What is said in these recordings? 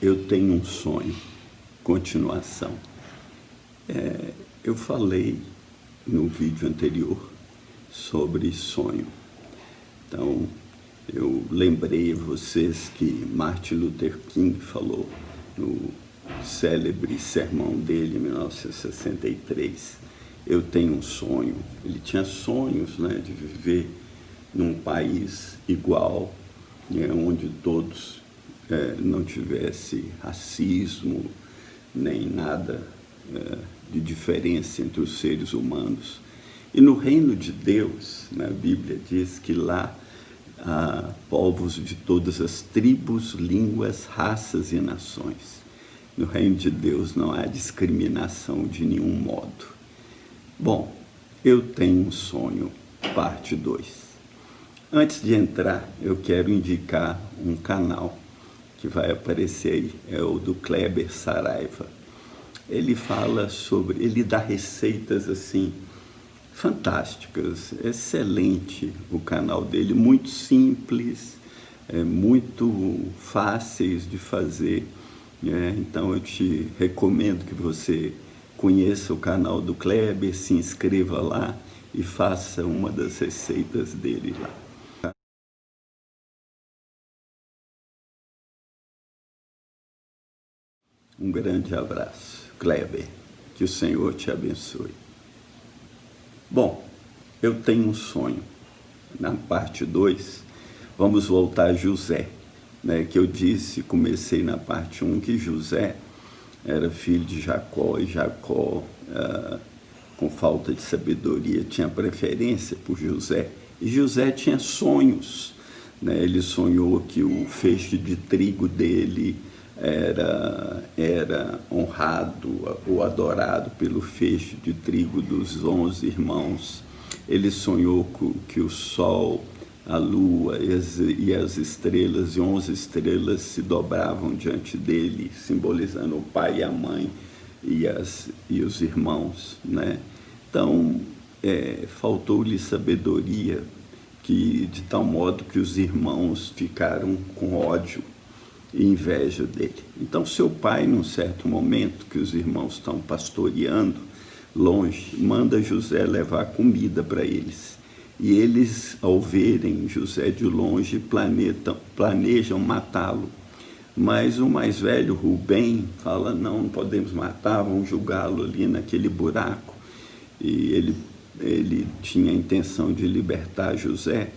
Eu tenho um sonho, continuação. Eu falei no vídeo anterior sobre sonho. Então, eu lembrei a vocês que Martin Luther King falou no célebre sermão dele, em 1963, eu tenho um sonho. Ele tinha sonhos, né, de viver num país igual, onde todos não tivesse racismo, nem nada de diferença entre os seres humanos. E no reino de Deus, a Bíblia diz que lá há povos de todas as tribos, línguas, raças e nações. No reino de Deus não há discriminação de nenhum modo. Bom, eu tenho um sonho, parte 2. Antes de entrar, eu quero indicar um canal que vai aparecer aí, é o do Kleber Saraiva. Ele fala sobre, ele dá receitas assim, fantásticas, excelente o canal dele, muito simples, muito fáceis de fazer, então eu te recomendo que você conheça o canal do Kleber, se inscreva lá e faça uma das receitas dele lá. Um grande abraço, Kleber, que o Senhor te abençoe. Bom, eu tenho um sonho. Na parte 2, vamos voltar a José, que eu disse, comecei na parte 1, que José era filho de Jacó, e Jacó, com falta de sabedoria, tinha preferência por José, e José tinha sonhos, ele sonhou que o feixe de trigo dele era honrado ou adorado pelo feixe de trigo dos 11 irmãos. Ele sonhou que o sol, a lua e as estrelas, e 11 estrelas se dobravam diante dele, simbolizando o pai e a mãe e os irmãos, Então, faltou-lhe sabedoria, de tal modo que os irmãos ficaram com ódio e inveja dele. Então, seu pai, num certo momento, que os irmãos estão pastoreando longe, manda José levar comida para eles. E eles, ao verem José de longe, planejam matá-lo. Mas o mais velho, Rubem, fala, não podemos matar, vamos julgá-lo ali naquele buraco. E ele tinha a intenção de libertar José,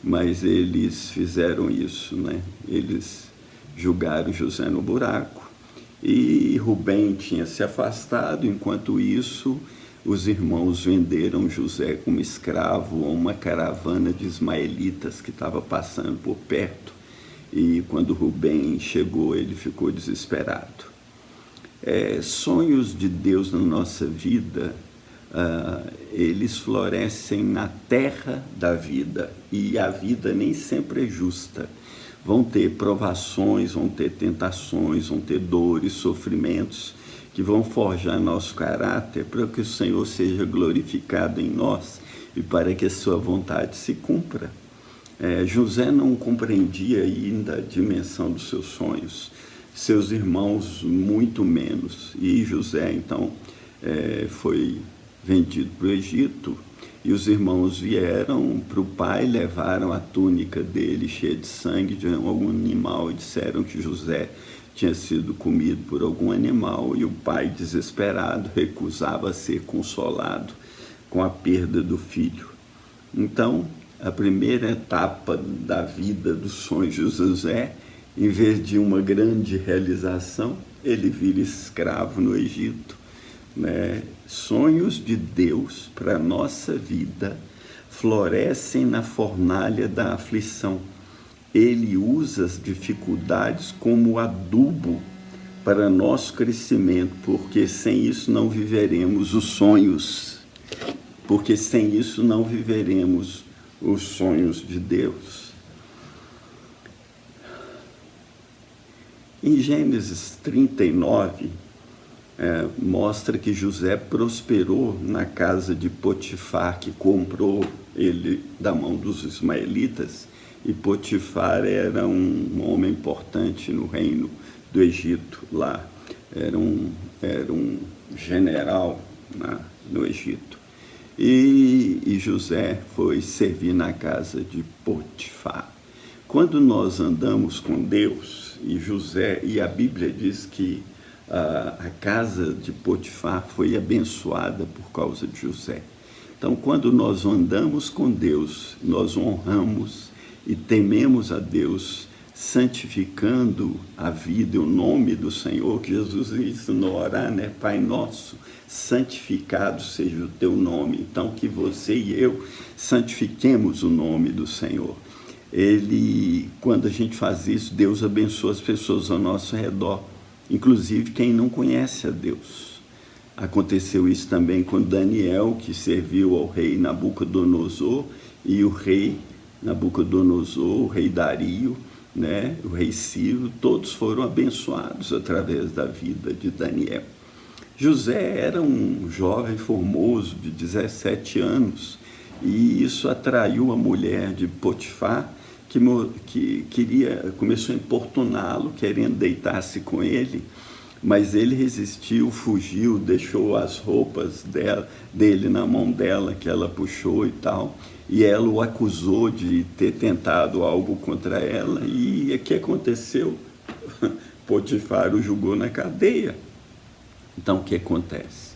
mas eles fizeram isso, Eles julgaram José no buraco, e Rubem tinha se afastado. Enquanto isso, os irmãos venderam José como escravo a uma caravana de ismaelitas que estava passando por perto, e quando Rubem chegou, ele ficou desesperado. Sonhos de Deus na nossa vida, eles florescem na terra da vida, e a vida nem sempre é justa. Vão ter provações, vão ter tentações, vão ter dores, sofrimentos, que vão forjar nosso caráter para que o Senhor seja glorificado em nós e para que a sua vontade se cumpra. José não compreendia ainda a dimensão dos seus sonhos, seus irmãos muito menos, e José então foi vendido para o Egito. E os irmãos vieram para o pai, levaram a túnica dele cheia de sangue de algum animal e disseram que José tinha sido comido por algum animal, e o pai, desesperado, recusava ser consolado com a perda do filho. Então, a primeira etapa da vida dos sonhos de José, em vez de uma grande realização, ele vira escravo no Egito. Sonhos de Deus para a nossa vida florescem na fornalha da aflição. Ele usa as dificuldades como adubo para nosso crescimento, porque sem isso não viveremos os sonhos, porque sem isso não viveremos os sonhos de Deus. Em Gênesis 39, mostra que José prosperou na casa de Potifar, que comprou ele da mão dos ismaelitas, E Potifar era um homem importante no reino do Egito lá. Era um general, né, no Egito. E José foi servir na casa de Potifar. Quando nós andamos com Deus, e a Bíblia diz que a casa de Potifar foi abençoada por causa de José. Então, quando nós andamos com Deus, nós honramos e tememos a Deus, santificando a vida e o nome do Senhor, que Jesus ensinou a orar, né? Pai nosso, santificado seja o teu nome. Então, que você e eu santifiquemos o nome do Senhor. Quando a gente faz isso, Deus abençoa as pessoas ao nosso redor, inclusive quem não conhece a Deus. Aconteceu isso também com Daniel, que serviu ao rei Nabucodonosor, e o rei Nabucodonosor, o rei Dario, né, o rei Ciro, todos foram abençoados através da vida de Daniel. José era um jovem formoso de 17 anos, e isso atraiu a mulher de Potifar, que começou a importuná-lo, querendo deitar-se com ele, mas ele resistiu, fugiu, deixou as roupas dele na mão dela, que ela puxou e tal, e ela o acusou de ter tentado algo contra ela, e o que aconteceu? Potifar o jogou na cadeia. Então, o que acontece?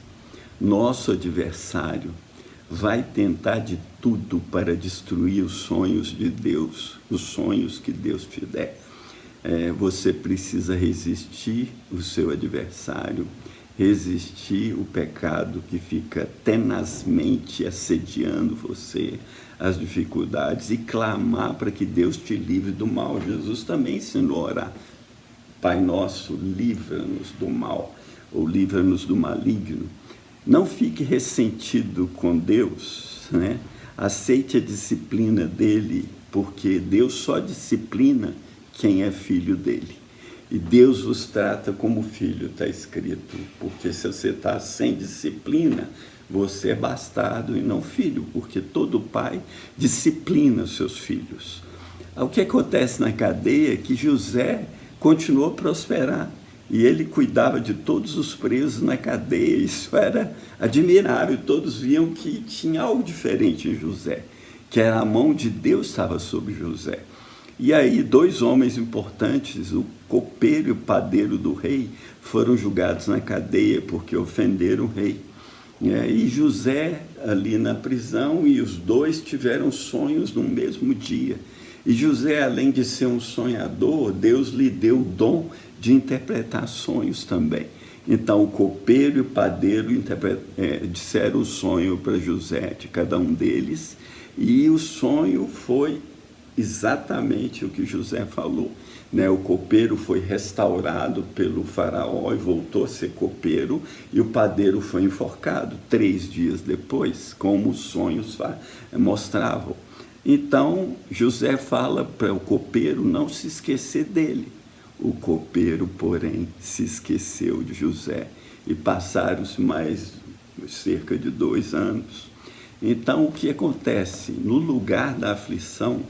Nosso adversário vai tentar de tudo para destruir os sonhos de Deus, os sonhos que Deus te der. Você precisa resistir o seu adversário, resistir o pecado que fica tenazmente assediando você, as dificuldades, e clamar para que Deus te livre do mal. Jesus também ensinou a orar: Pai nosso, livra-nos do mal, ou livra-nos do maligno. Não fique ressentido com Deus, né? Aceite a disciplina dele, porque Deus só disciplina quem é filho dele. E Deus vos trata como filho, está escrito, porque se você está sem disciplina, você é bastardo e não filho, porque todo pai disciplina os seus filhos. O que acontece na cadeia é que José continuou a prosperar, e ele cuidava de todos os presos na cadeia. Isso era admirável, todos viam que tinha algo diferente em José, que era a mão de Deus estava sobre José. E aí 2 homens importantes, o copeiro e o padeiro do rei, foram julgados na cadeia porque ofenderam o rei. E José ali na prisão, e os 2 tiveram sonhos no mesmo dia. E José, além de ser um sonhador, Deus lhe deu o dom de interpretar sonhos também. Então, o copeiro e o padeiro disseram o sonho para José, de cada um deles, e o sonho foi exatamente o que José falou, né? O copeiro foi restaurado pelo faraó e voltou a ser copeiro, e o padeiro foi enforcado 3 dias depois, como os sonhos mostravam. Então, José fala para o copeiro não se esquecer dele. O copeiro, porém, se esqueceu de José, e passaram-se mais cerca de 2 anos. Então, o que acontece? No lugar da aflição,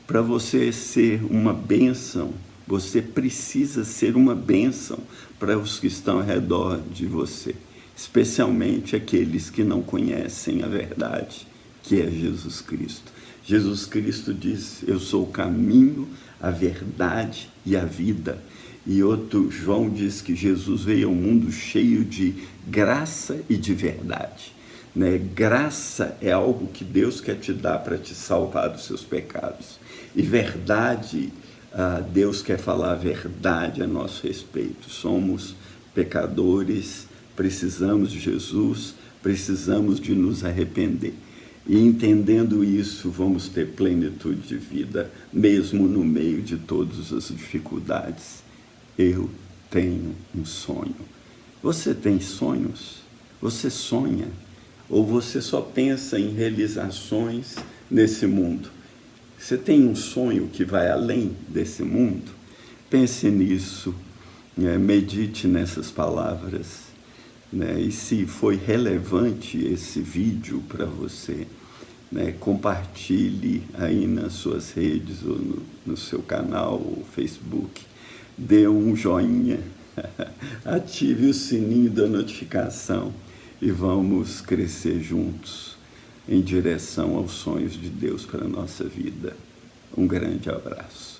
para você ser uma bênção, você precisa ser uma bênção para os que estão ao redor de você, especialmente aqueles que não conhecem a verdade, que é Jesus Cristo. Jesus Cristo diz: eu sou o caminho, a verdade e a vida. E outro, João diz que Jesus veio ao mundo cheio de graça e de verdade, né? Graça é algo que Deus quer te dar para te salvar dos seus pecados. E verdade, Deus quer falar a verdade a nosso respeito. Somos pecadores, precisamos de Jesus, precisamos de nos arrepender. E entendendo isso, vamos ter plenitude de vida, mesmo no meio de todas as dificuldades. Eu tenho um sonho. Você tem sonhos? Você sonha? Ou você só pensa em realizações nesse mundo? Você tem um sonho que vai além desse mundo? Pense nisso, medite nessas palavras, né? E se foi relevante esse vídeo para você, né? Compartilhe aí nas suas redes ou no seu canal, ou Facebook, dê um joinha, ative o sininho da notificação e vamos crescer juntos em direção aos sonhos de Deus para a nossa vida. Um grande abraço.